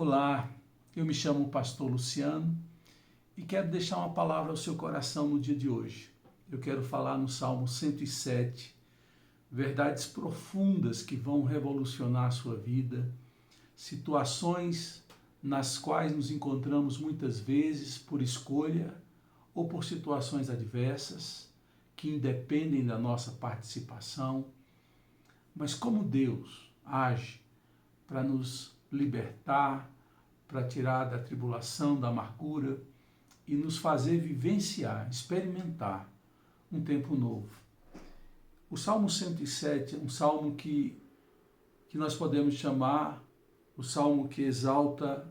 Olá, eu me chamo Pastor Luciano e quero deixar uma palavra ao seu coração no dia de hoje. Eu quero falar no Salmo 107, verdades profundas que vão revolucionar a sua vida, situações nas quais nos encontramos muitas vezes por escolha ou por situações adversas que independem da nossa participação, mas como Deus age para nos libertar, para tirar da tribulação, da amargura e nos fazer vivenciar, experimentar um tempo novo. O Salmo 107 é um salmo que nós podemos chamar o salmo que exalta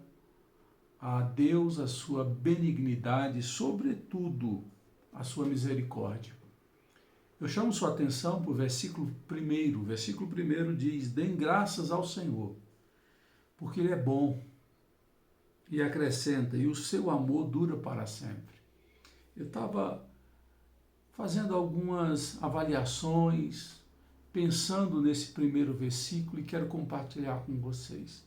a Deus, a sua benignidade, sobretudo a sua misericórdia. Eu chamo sua atenção para o versículo 1. O versículo 1 diz: "Dêem graças ao Senhor, porque Ele é bom", e acrescenta: "e o seu amor dura para sempre". Eu estava fazendo algumas avaliações, pensando nesse primeiro versículo e quero compartilhar com vocês.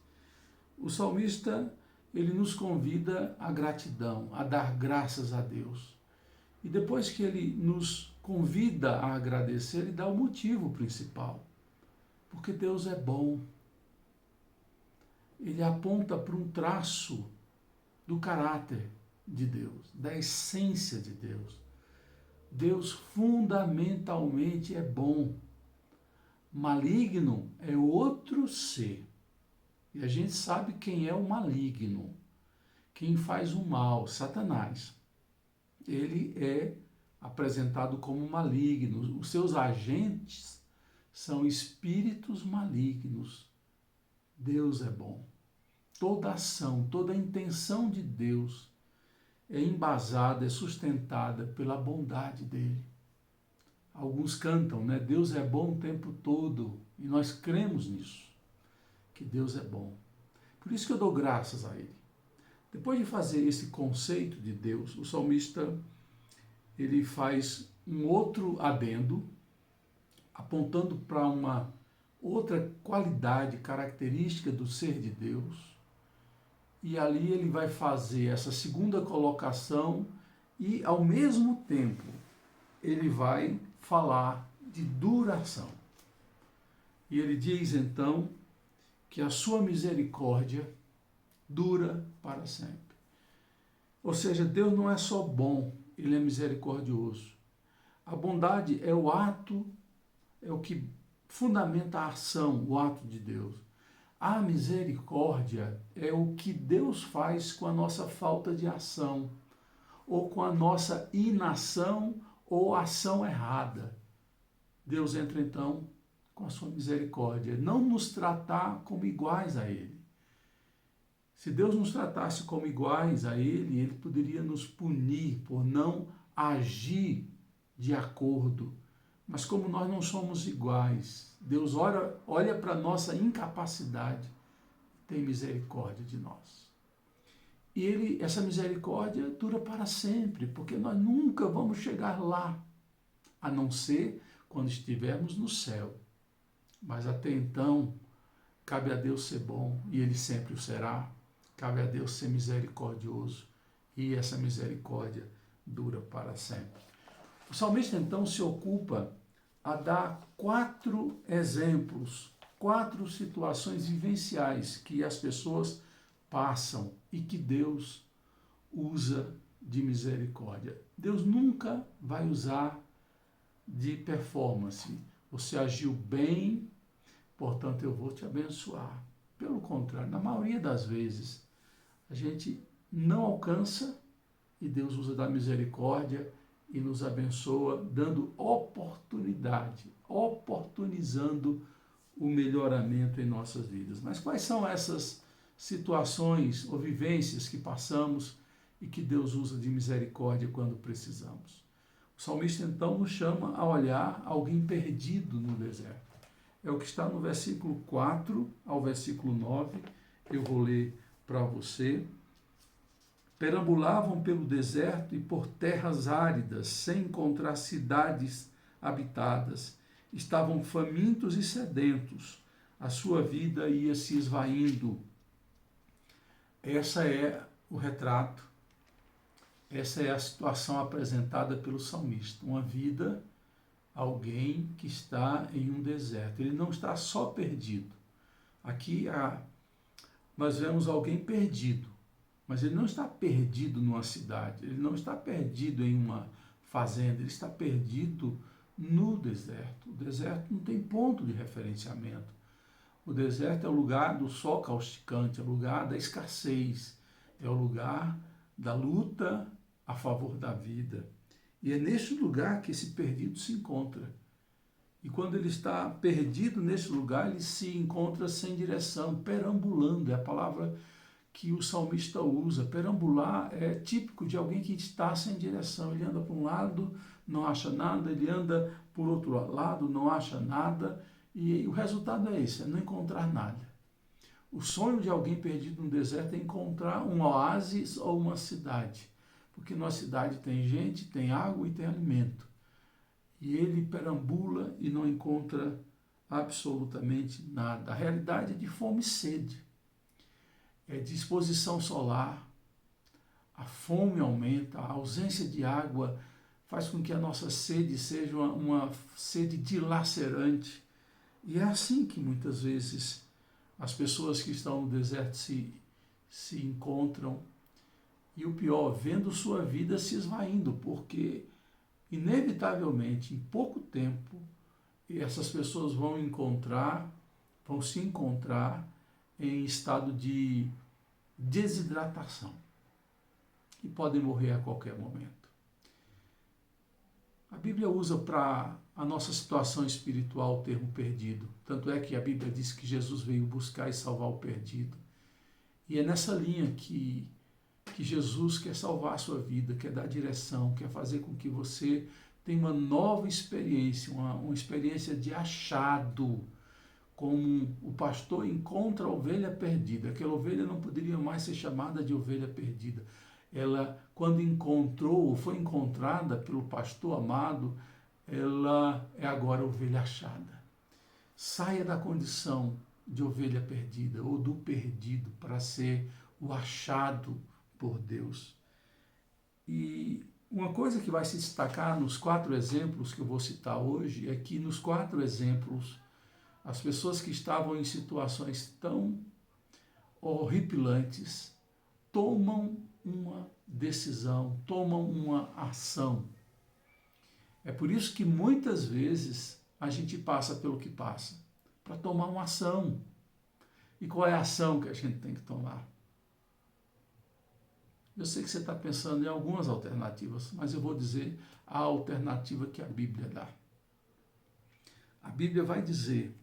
O salmista, ele nos convida à gratidão, a dar graças a Deus. E depois que ele nos convida a agradecer, ele dá o motivo principal. Porque Deus é bom. Ele aponta para um traço do caráter de Deus, da essência de Deus. Deus fundamentalmente é bom. Maligno é outro ser. E a gente sabe quem é o maligno, quem faz o mal, Satanás. Ele é apresentado como maligno. Os seus agentes são espíritos malignos. Deus é bom. Toda ação, toda intenção de Deus é embasada, é sustentada pela bondade dele. Alguns cantam, né? Deus é bom o tempo todo, e nós cremos nisso, que Deus é bom. Por isso que eu dou graças a ele. Depois de fazer esse conceito de Deus, o salmista ele faz um outro adendo, apontando para uma outra qualidade, característica do ser de Deus. E ali ele vai fazer essa segunda colocação e, ao mesmo tempo, ele vai falar de duração. E ele diz, então, que a sua misericórdia dura para sempre. Ou seja, Deus não é só bom, ele é misericordioso. A bondade é o ato, é o que fundamenta a ação, o ato de Deus. A misericórdia é o que Deus faz com a nossa falta de ação, ou com a nossa inação ou ação errada. Deus entra então com a sua misericórdia, não nos tratar como iguais a Ele. Se Deus nos tratasse como iguais a Ele, Ele poderia nos punir por não agir de acordo. Mas como nós não somos iguais, Deus olha para a nossa incapacidade, tem misericórdia de nós. E essa misericórdia dura para sempre, porque nós nunca vamos chegar lá, a não ser quando estivermos no céu. Mas até então, cabe a Deus ser bom, e Ele sempre o será. Cabe a Deus ser misericordioso, e essa misericórdia dura para sempre. O salmista então se ocupa a dar 4 exemplos, 4 situações vivenciais que as pessoas passam e que Deus usa de misericórdia. Deus nunca vai usar de performance. Você agiu bem, portanto eu vou te abençoar. Pelo contrário, na maioria das vezes, a gente não alcança e Deus usa da misericórdia e nos abençoa, dando oportunidade, oportunizando o melhoramento em nossas vidas. Mas quais são essas situações ou vivências que passamos e que Deus usa de misericórdia quando precisamos? O salmista então nos chama a olhar alguém perdido no deserto. É o que está no versículo 4 ao versículo 9, eu vou ler para você. Perambulavam pelo deserto e por terras áridas, sem encontrar cidades habitadas. Estavam famintos e sedentos. A sua vida ia se esvaindo. Essa é o retrato, essa é a situação apresentada pelo salmista. Uma vida, alguém que está em um deserto. Ele não está só perdido. Aqui nós vemos alguém perdido, mas ele não está perdido numa cidade, ele não está perdido em uma fazenda, ele está perdido no deserto. O deserto não tem ponto de referenciamento. O deserto é o lugar do sol causticante, é o lugar da escassez, é o lugar da luta a favor da vida. E é neste lugar que esse perdido se encontra. E quando ele está perdido nesse lugar, ele se encontra sem direção, perambulando, é a palavra que o salmista usa. Perambular é típico de alguém que está sem direção. Ele anda para um lado, não acha nada, ele anda por outro lado, não acha nada, e o resultado é esse, é não encontrar nada. O sonho de alguém perdido no deserto é encontrar um oásis ou uma cidade, porque na cidade tem gente, tem água e tem alimento. E ele perambula e não encontra absolutamente nada. A realidade é de fome e sede, é de exposição solar, a fome aumenta, a ausência de água faz com que a nossa sede seja uma sede dilacerante. E é assim que muitas vezes as pessoas que estão no deserto se encontram. E o pior, vendo sua vida se esvaindo, porque inevitavelmente, em pouco tempo, essas pessoas vão se encontrar em estado de desidratação e podem morrer a qualquer momento. A Bíblia usa para a nossa situação espiritual o termo perdido. Tanto é que a Bíblia diz que Jesus veio buscar e salvar o perdido. E é nessa linha que Jesus quer salvar a sua vida, quer dar direção, quer fazer com que você tenha uma nova experiência, uma experiência de achado, como o pastor encontra a ovelha perdida. Aquela ovelha não poderia mais ser chamada de ovelha perdida. Ela, quando encontrou, foi encontrada pelo pastor amado, ela é agora ovelha achada. Saia da condição de ovelha perdida ou do perdido para ser o achado por Deus. E uma coisa que vai se destacar nos 4 exemplos que eu vou citar hoje é que nos 4 exemplos, as pessoas que estavam em situações tão horripilantes tomam uma decisão, tomam uma ação. É por isso que muitas vezes a gente passa pelo que passa, para tomar uma ação. E qual é a ação que a gente tem que tomar? Eu sei que você está pensando em algumas alternativas, mas eu vou dizer a alternativa que a Bíblia dá. A Bíblia vai dizer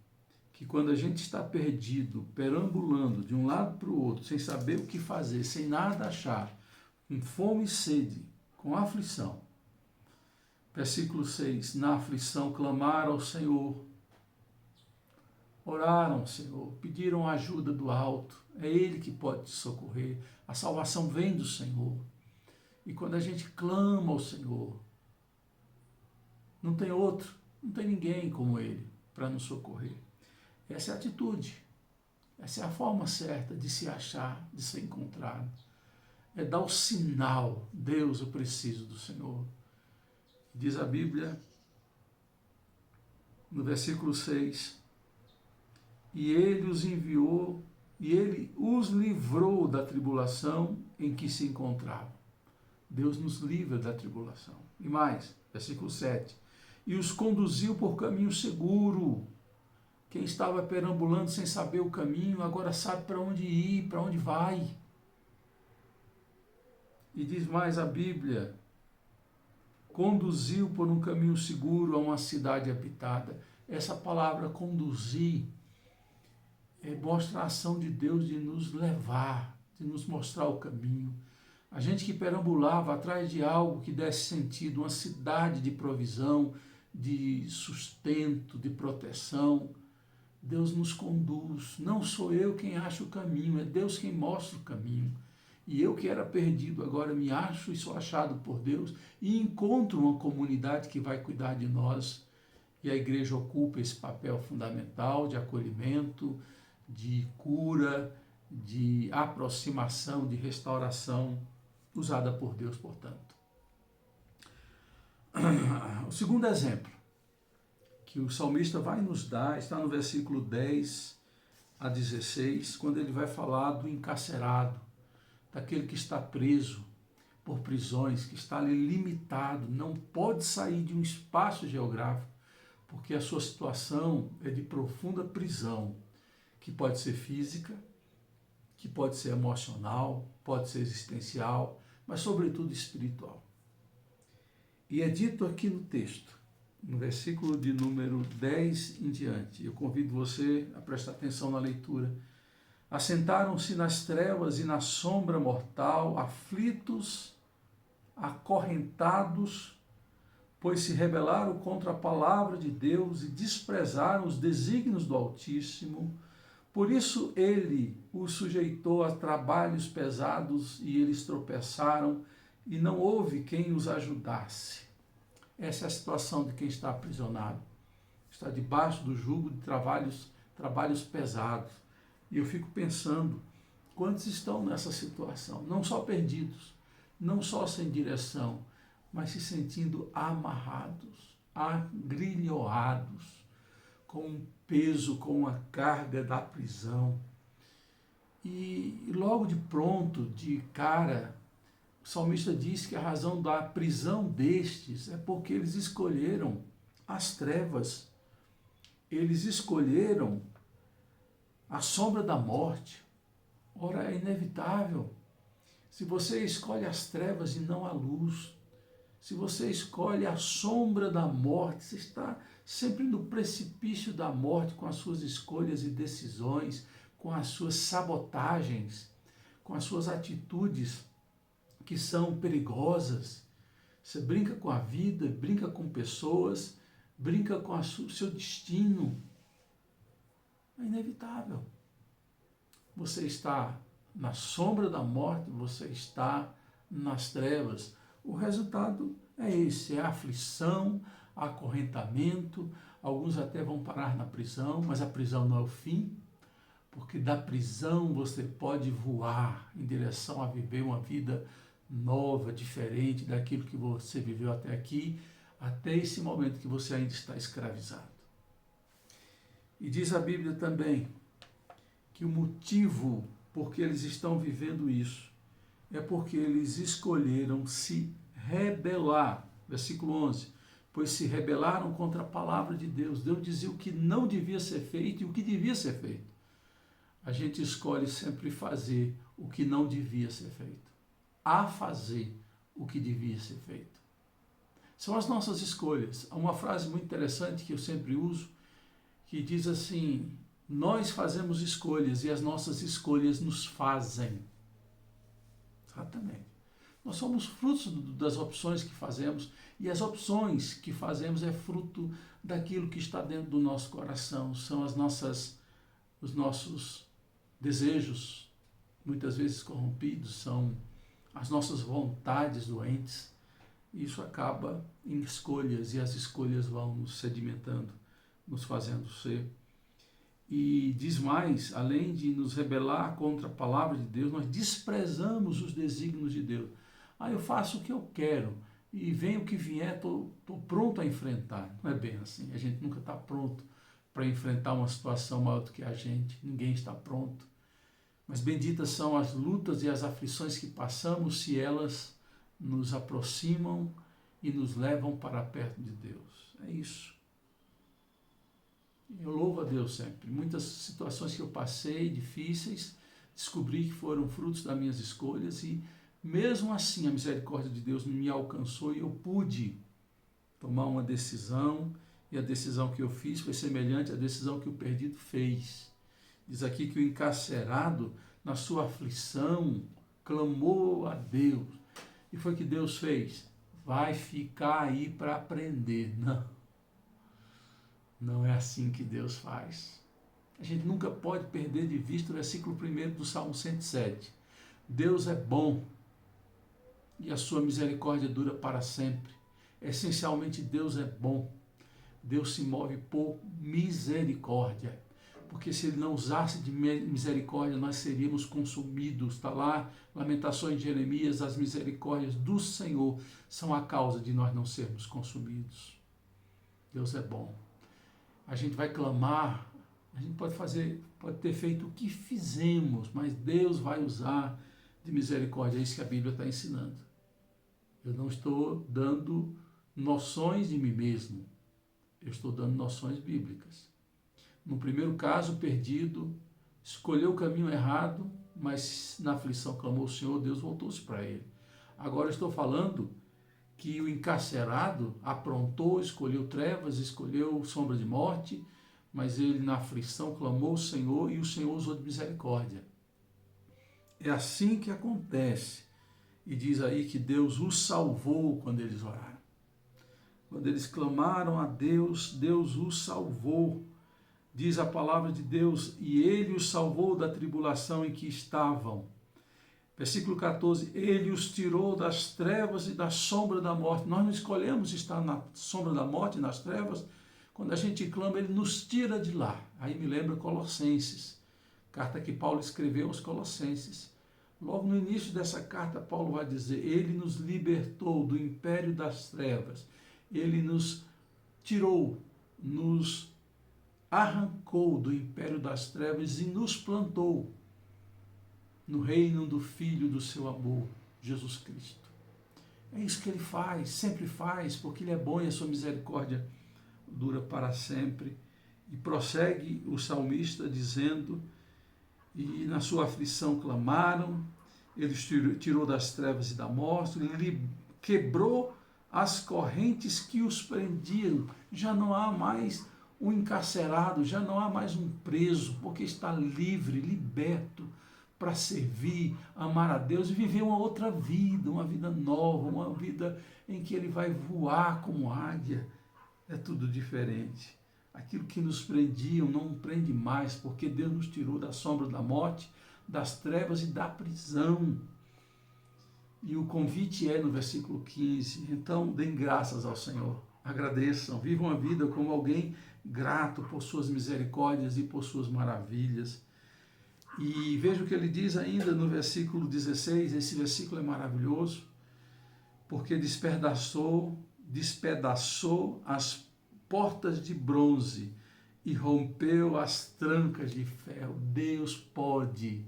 que quando a gente está perdido, perambulando de um lado para o outro, sem saber o que fazer, sem nada achar, com fome e sede, com aflição. Versículo 6, na aflição clamaram ao Senhor, oraram ao Senhor, pediram ajuda do alto, é Ele que pode te socorrer, a salvação vem do Senhor. E quando a gente clama ao Senhor, não tem outro, não tem ninguém como Ele para nos socorrer. Essa é a atitude, essa é a forma certa de se achar, de ser encontrado. É dar o sinal, Deus, eu preciso do Senhor. Diz a Bíblia, no versículo 6, e Ele os enviou, e Ele os livrou da tribulação em que se encontravam. Deus nos livra da tribulação. E mais, versículo 7, e os conduziu por caminho seguro. Quem estava perambulando sem saber o caminho, agora sabe para onde ir, para onde vai. E diz mais a Bíblia, conduziu por um caminho seguro a uma cidade habitada. Essa palavra conduzir mostra a ação de Deus de nos levar, de nos mostrar o caminho. A gente que perambulava atrás de algo que desse sentido, uma cidade de provisão, de sustento, de proteção, Deus nos conduz. Não sou eu quem acha o caminho, é Deus quem mostra o caminho. E eu que era perdido agora me acho e sou achado por Deus e encontro uma comunidade que vai cuidar de nós. E a igreja ocupa esse papel fundamental de acolhimento, de cura, de aproximação, de restauração usada por Deus, portanto. O segundo exemplo que o salmista vai nos dar está no versículo 10 a 16, quando ele vai falar do encarcerado, daquele que está preso por prisões, que está ali limitado, não pode sair de um espaço geográfico, porque a sua situação é de profunda prisão, que pode ser física, que pode ser emocional, pode ser existencial, mas sobretudo espiritual. E é dito aqui no texto, no versículo de número 10 em diante, eu convido você a prestar atenção na leitura. Assentaram-se nas trevas e na sombra mortal, aflitos, acorrentados, pois se rebelaram contra a palavra de Deus e desprezaram os desígnios do Altíssimo. Por isso ele os sujeitou a trabalhos pesados e eles tropeçaram e não houve quem os ajudasse. Essa é a situação de quem está aprisionado. Está debaixo do jugo de trabalhos pesados. E eu fico pensando, quantos estão nessa situação? Não só perdidos, não só sem direção, mas se sentindo amarrados, agrilhoados, com um peso, com a carga da prisão. E logo de pronto, de cara, o salmista diz que a razão da prisão destes é porque eles escolheram as trevas, eles escolheram a sombra da morte. Ora, é inevitável. Se você escolhe as trevas e não a luz, se você escolhe a sombra da morte, você está sempre no precipício da morte com as suas escolhas e decisões, com as suas sabotagens, com as suas atitudes que são perigosas. Você brinca com a vida, brinca com pessoas, brinca com o seu destino. É inevitável. Você está na sombra da morte, você está nas trevas. O resultado é esse, é aflição, acorrentamento. Alguns até vão parar na prisão, mas a prisão não é o fim, porque da prisão você pode voar em direção a viver uma vida nova, diferente daquilo que você viveu até aqui, até esse momento que você ainda está escravizado. E diz a Bíblia também que o motivo por que eles estão vivendo isso é porque eles escolheram se rebelar. Versículo 11. Pois se rebelaram contra a palavra de Deus. Deus dizia o que não devia ser feito e o que devia ser feito. A gente escolhe sempre fazer o que não devia ser feito, a fazer o que devia ser feito. São as nossas escolhas. Há uma frase muito interessante que eu sempre uso, que diz assim: nós fazemos escolhas e as nossas escolhas nos fazem. Exatamente. Nós somos frutos das opções que fazemos, e as opções que fazemos é fruto daquilo que está dentro do nosso coração. São os nossos desejos, muitas vezes corrompidos, são as nossas vontades doentes. Isso acaba em escolhas, e as escolhas vão nos sedimentando, nos fazendo ser. E diz mais, além de nos rebelar contra a palavra de Deus, nós desprezamos os desígnios de Deus. Eu faço o que eu quero e vem o que vier, estou pronto a enfrentar. Não é bem assim, a gente nunca está pronto para enfrentar uma situação maior do que a gente, ninguém está pronto. Mas benditas são as lutas e as aflições que passamos se elas nos aproximam e nos levam para perto de Deus. É isso. Eu louvo a Deus sempre. Muitas situações que eu passei, difíceis, descobri que foram frutos das minhas escolhas e mesmo assim a misericórdia de Deus me alcançou e eu pude tomar uma decisão, e a decisão que eu fiz foi semelhante à decisão que o perdido fez. Diz aqui que o encarcerado, na sua aflição, clamou a Deus. E foi o que Deus fez. Vai ficar aí para aprender. Não é assim que Deus faz. A gente nunca pode perder de vista o versículo 1 do Salmo 107. Deus é bom e a sua misericórdia dura para sempre. Essencialmente, Deus é bom. Deus se move por misericórdia. porque se ele não usasse de misericórdia, nós seríamos consumidos. Está lá, Lamentações de Jeremias, as misericórdias do Senhor são a causa de nós não sermos consumidos. Deus é bom. A gente vai clamar, a gente pode ter feito o que fizemos, mas Deus vai usar de misericórdia. É isso que a Bíblia está ensinando. Eu não estou dando noções de mim mesmo, eu estou dando noções bíblicas. No primeiro caso, o perdido escolheu o caminho errado, mas na aflição clamou o Senhor, Deus voltou-se para ele. Agora estou falando que o encarcerado aprontou, escolheu trevas, escolheu sombra de morte, mas ele na aflição clamou o Senhor e o Senhor usou de misericórdia. É assim que acontece. E diz aí que Deus os salvou quando eles oraram. Quando eles clamaram a Deus, Deus os salvou. Diz a palavra de Deus, e ele os salvou da tribulação em que estavam. Versículo 14, ele os tirou das trevas e da sombra da morte. Nós não escolhemos estar na sombra da morte, nas trevas. Quando a gente clama, ele nos tira de lá. Aí me lembra Colossenses, carta que Paulo escreveu aos Colossenses. Logo no início dessa carta, Paulo vai dizer, ele nos libertou do império das trevas. Ele nos tirou, nos arrancou do império das trevas e nos plantou no reino do Filho do seu amor, Jesus Cristo. É isso que ele faz, sempre faz, porque ele é bom e a sua misericórdia dura para sempre. E prossegue o salmista dizendo, e na sua aflição clamaram, ele tirou das trevas e da morte, ele quebrou as correntes que os prendiam. Já não há mais um encarcerado, já não há mais um preso, porque está livre, liberto, para servir, amar a Deus e viver uma outra vida, uma vida nova, uma vida em que ele vai voar como águia. É tudo diferente. Aquilo que nos prendiam não prende mais, porque Deus nos tirou da sombra da morte, das trevas e da prisão. E o convite é no versículo 15, então deem graças ao Senhor, agradeçam, vivam a vida como alguém grato por suas misericórdias e por suas maravilhas. E veja o que ele diz ainda no versículo 16, esse versículo é maravilhoso, porque despedaçou as portas de bronze e rompeu as trancas de ferro. Deus pode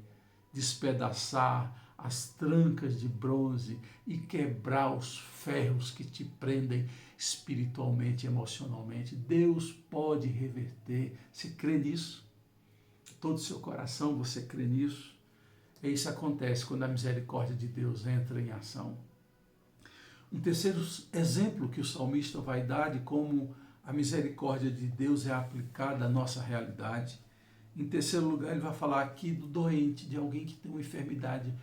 despedaçar as trancas de bronze e quebrar os ferros que te prendem espiritualmente, emocionalmente. Deus pode reverter. Você crê nisso? Todo o seu coração você crê nisso? E isso acontece quando a misericórdia de Deus entra em ação. Um terceiro exemplo que o salmista vai dar de como a misericórdia de Deus é aplicada à nossa realidade. Em terceiro lugar, ele vai falar aqui do doente, de alguém que tem uma enfermidade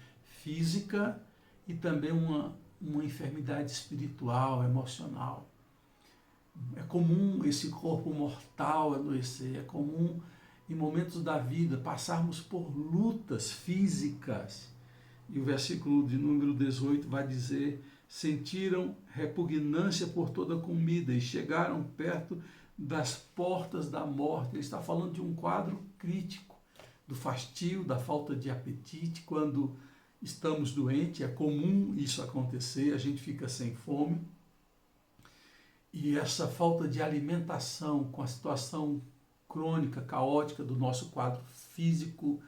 física e também uma enfermidade espiritual, emocional. É comum esse corpo mortal adoecer, é comum em momentos da vida passarmos por lutas físicas. E o versículo de número 18 vai dizer, sentiram repugnância por toda a comida e chegaram perto das portas da morte. Ele está falando de um quadro crítico, do fastio, da falta de apetite. Quando estamos doentes, é comum isso acontecer, a gente fica sem fome. E essa falta de alimentação, com a situação crônica, caótica do nosso quadro físico,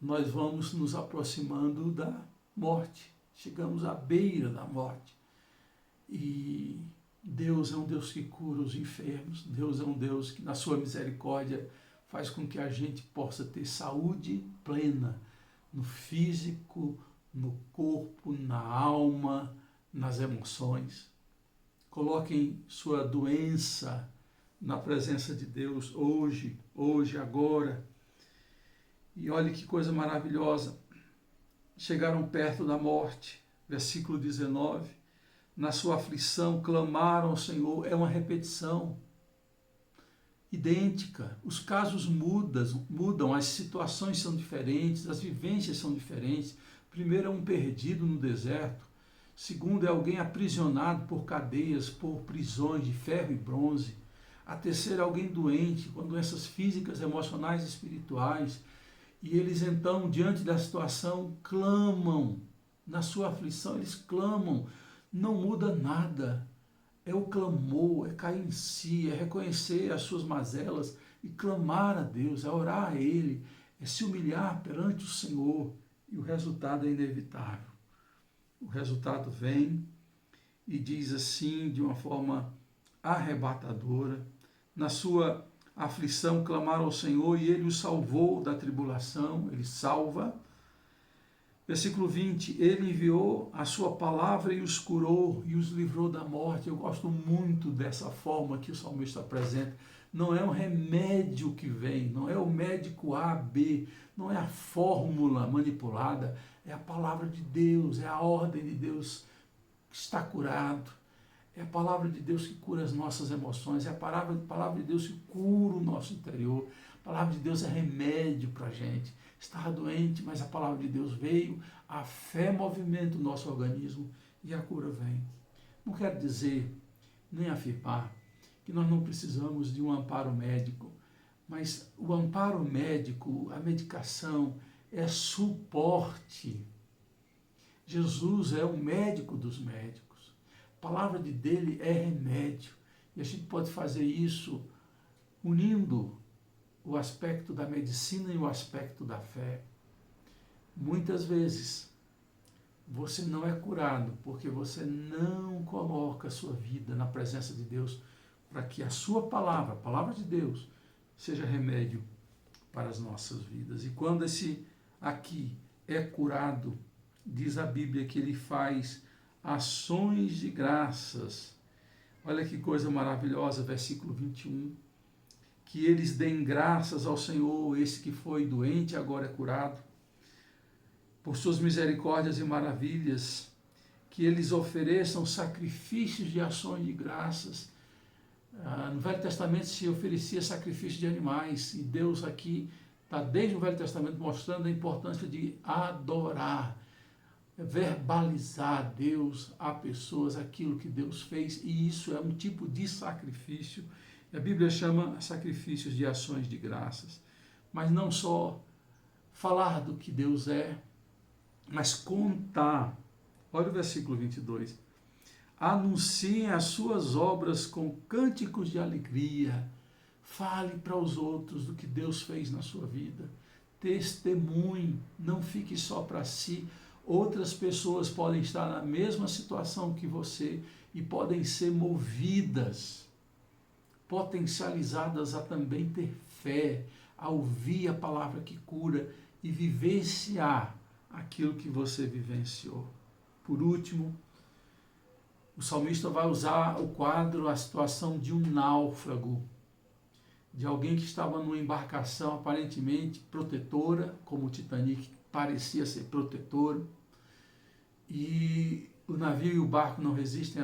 nós vamos nos aproximando da morte. Chegamos à beira da morte. E Deus é um Deus que cura os enfermos. Deus é um Deus que, na sua misericórdia, faz com que a gente possa ter saúde plena no físico, no corpo, na alma, nas emoções. Coloquem sua doença na presença de Deus hoje, agora. E olhe que coisa maravilhosa. Chegaram perto da morte, versículo 19. Na sua aflição clamaram ao Senhor. É uma repetição idêntica. Os casos mudam, as situações são diferentes, as vivências são diferentes. Primeiro é um perdido no deserto. Segundo é alguém aprisionado por cadeias, por prisões de ferro e bronze. A terceira é alguém doente, com doenças físicas, emocionais e espirituais. E eles então, diante da situação, clamam. Na sua aflição, eles clamam. Não muda nada. É o clamor, é cair em si, é reconhecer as suas mazelas e clamar a Deus, é orar a Ele, é se humilhar perante o Senhor. E o resultado é inevitável. O resultado vem e diz assim, de uma forma arrebatadora: na sua aflição clamaram ao Senhor e Ele os salvou da tribulação. Ele salva. Versículo 20, Ele enviou a sua palavra e os curou e os livrou da morte. Eu gosto muito dessa forma que o salmista apresenta. Não é um remédio que vem, não é o médico A, B, não é a fórmula manipulada, é a palavra de Deus, é a ordem de Deus que está curado. É a palavra de Deus que cura as nossas emoções, é a palavra de Deus que cura o nosso interior. A palavra de Deus é remédio para a gente. Estava doente, mas a palavra de Deus veio, a fé movimenta o nosso organismo e a cura vem. Não quero dizer, nem afirmar, que nós não precisamos de um amparo médico, mas o amparo médico, a medicação, é suporte. Jesus é o médico dos médicos. A palavra dele é remédio. E a gente pode fazer isso unindo o aspecto da medicina e o aspecto da fé. Muitas vezes você não é curado porque você não coloca a sua vida na presença de Deus para que a sua palavra, a palavra de Deus, seja remédio para as nossas vidas. E quando esse aqui é curado, diz a Bíblia que ele faz ações de graças. Olha que coisa maravilhosa, versículo 21. Que eles deem graças ao Senhor, esse que foi doente agora é curado, por suas misericórdias e maravilhas, que eles ofereçam sacrifícios de ações de graças. No Velho Testamento se oferecia sacrifício de animais, e Deus aqui está desde o Velho Testamento mostrando a importância de adorar, verbalizar a Deus, a pessoas, aquilo que Deus fez, e isso é um tipo de sacrifício. A Bíblia chama sacrifícios de ações de graças, mas não só falar do que Deus é, mas contar. Olha o versículo 22. Anunciem as suas obras com cânticos de alegria. Fale para os outros do que Deus fez na sua vida. Testemunhe, não fique só para si. Outras pessoas podem estar na mesma situação que você e podem ser movidas, potencializadas a também ter fé, a ouvir a palavra que cura e vivenciar aquilo que você vivenciou. Por último, o salmista vai usar o quadro, a situação de um náufrago, de alguém que estava numa embarcação aparentemente protetora, como o Titanic parecia ser protetor, e o navio e o barco não resistem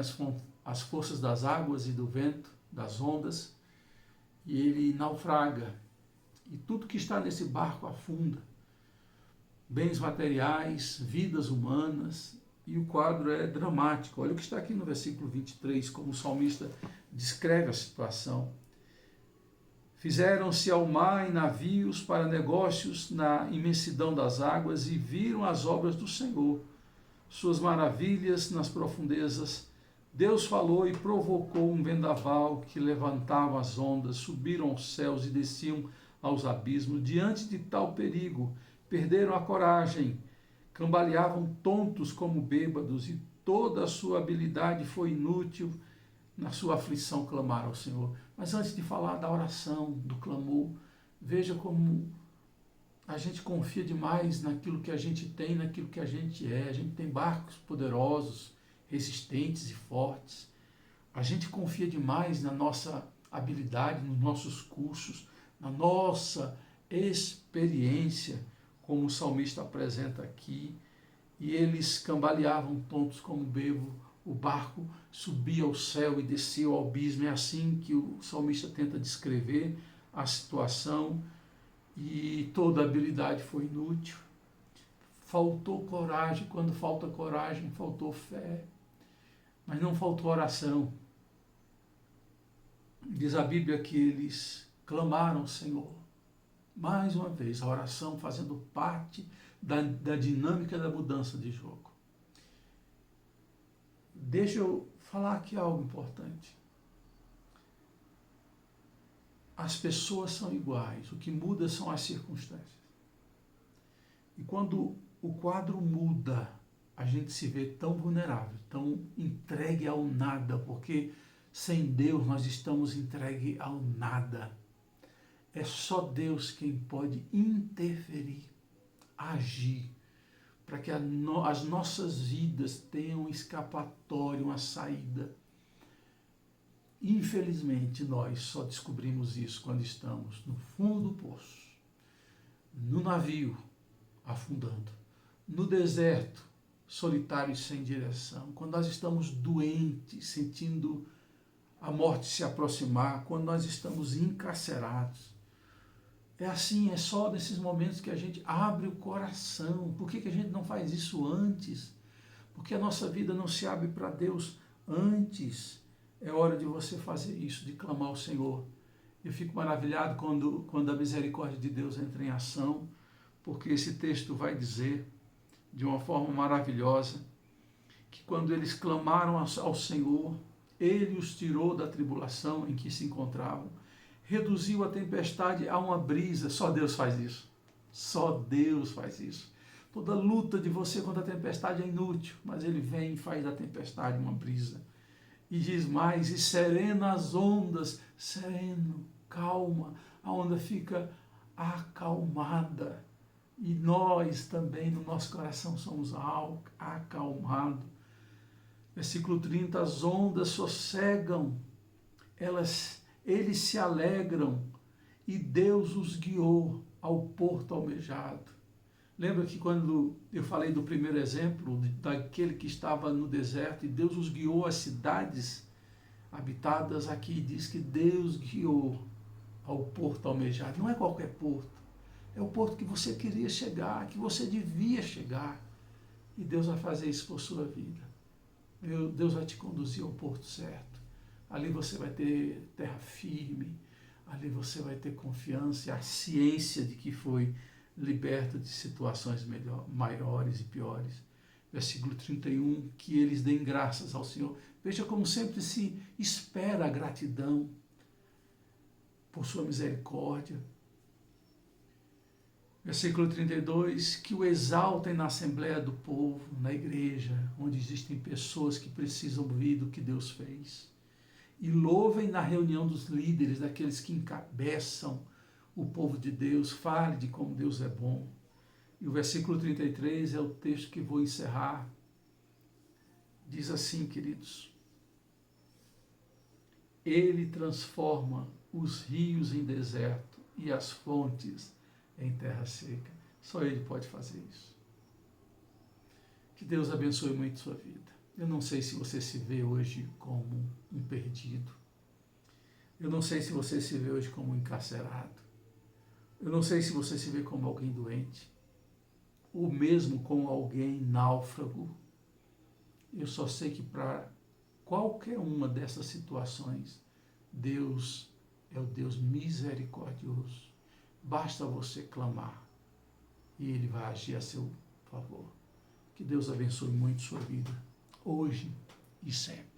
às forças das águas e do vento, das ondas, e ele naufraga, e tudo que está nesse barco afunda, bens materiais, vidas humanas, e o quadro é dramático. Olha o que está aqui no versículo 23, como o salmista descreve a situação. Fizeram-se ao mar em navios para negócios na imensidão das águas e viram as obras do Senhor, suas maravilhas nas profundezas. Deus falou e provocou um vendaval que levantava as ondas, subiram aos céus e desciam aos abismos. Diante de tal perigo, perderam a coragem, cambaleavam tontos como bêbados, e toda a sua habilidade foi inútil. Na sua aflição clamaram ao Senhor. Mas antes de falar da oração, do clamor, veja como a gente confia demais naquilo que a gente tem, naquilo que a gente é. A gente tem barcos poderosos, resistentes e fortes. A gente confia demais na nossa habilidade, nos nossos cursos, na nossa experiência, como o salmista apresenta aqui. E eles cambaleavam tontos como bêbado. O barco subia ao céu e descia ao abismo. É assim que o salmista tenta descrever a situação, e toda a habilidade foi inútil. Faltou coragem. Quando falta coragem, faltou fé. Mas não faltou oração. Diz a Bíblia que eles clamaram ao Senhor. Mais uma vez, a oração fazendo parte da dinâmica da mudança de jogo. Deixa eu falar aqui algo importante. As pessoas são iguais, o que muda são as circunstâncias. E quando o quadro muda, a gente se vê tão vulnerável, tão entregue ao nada, porque sem Deus nós estamos entregues ao nada. É só Deus quem pode interferir, agir, para que as nossas vidas tenham um escapatório, uma saída. Infelizmente, nós só descobrimos isso quando estamos no fundo do poço, no navio, afundando, no deserto, solitário e sem direção, quando nós estamos doentes, sentindo a morte se aproximar, quando nós estamos encarcerados. É assim, é só nesses momentos que a gente abre o coração. Por que a gente não faz isso antes? Porque a nossa vida não se abre para Deus antes. É hora de você fazer isso, de clamar ao Senhor. Eu fico maravilhado quando a misericórdia de Deus entra em ação, porque esse texto vai dizer, de uma forma maravilhosa, que quando eles clamaram ao Senhor, Ele os tirou da tribulação em que se encontravam, reduziu a tempestade a uma brisa. Só Deus faz isso. Só Deus faz isso. Toda luta de você contra a tempestade é inútil, mas Ele vem e faz da tempestade uma brisa. E diz mais, e serena as ondas, sereno, calma, a onda fica acalmada. E nós também, no nosso coração, somos acalmados. Versículo 30, as ondas sossegam, eles se alegram, e Deus os guiou ao porto almejado. Lembra que quando eu falei do primeiro exemplo, daquele que estava no deserto, e Deus os guiou às cidades habitadas, aqui diz que Deus guiou ao porto almejado. Não é qualquer porto, é o porto que você queria chegar, que você devia chegar. E Deus vai fazer isso por sua vida. Deus vai te conduzir ao porto certo. Ali você vai ter terra firme, ali você vai ter confiança e a ciência de que foi liberto de situações maiores e piores. Versículo 31, que eles deem graças ao Senhor. Veja como sempre se espera a gratidão por sua misericórdia. Versículo 32, que o exaltem na Assembleia do Povo, na igreja, onde existem pessoas que precisam ouvir do que Deus fez. E louvem na reunião dos líderes, daqueles que encabeçam o povo de Deus, fale de como Deus é bom. E o versículo 33 é o texto que vou encerrar. Diz assim, queridos, Ele transforma os rios em deserto e as fontes em terra seca. Só Ele pode fazer isso. Que Deus abençoe muito sua vida. Eu não sei se você se vê hoje como um perdido. Eu não sei se você se vê hoje como um encarcerado. Eu não sei se você se vê como alguém doente. Ou mesmo como alguém náufrago. Eu só sei que para qualquer uma dessas situações, Deus é o Deus misericordioso. Basta você clamar e Ele vai agir a seu favor. Que Deus abençoe muito sua vida, hoje e sempre.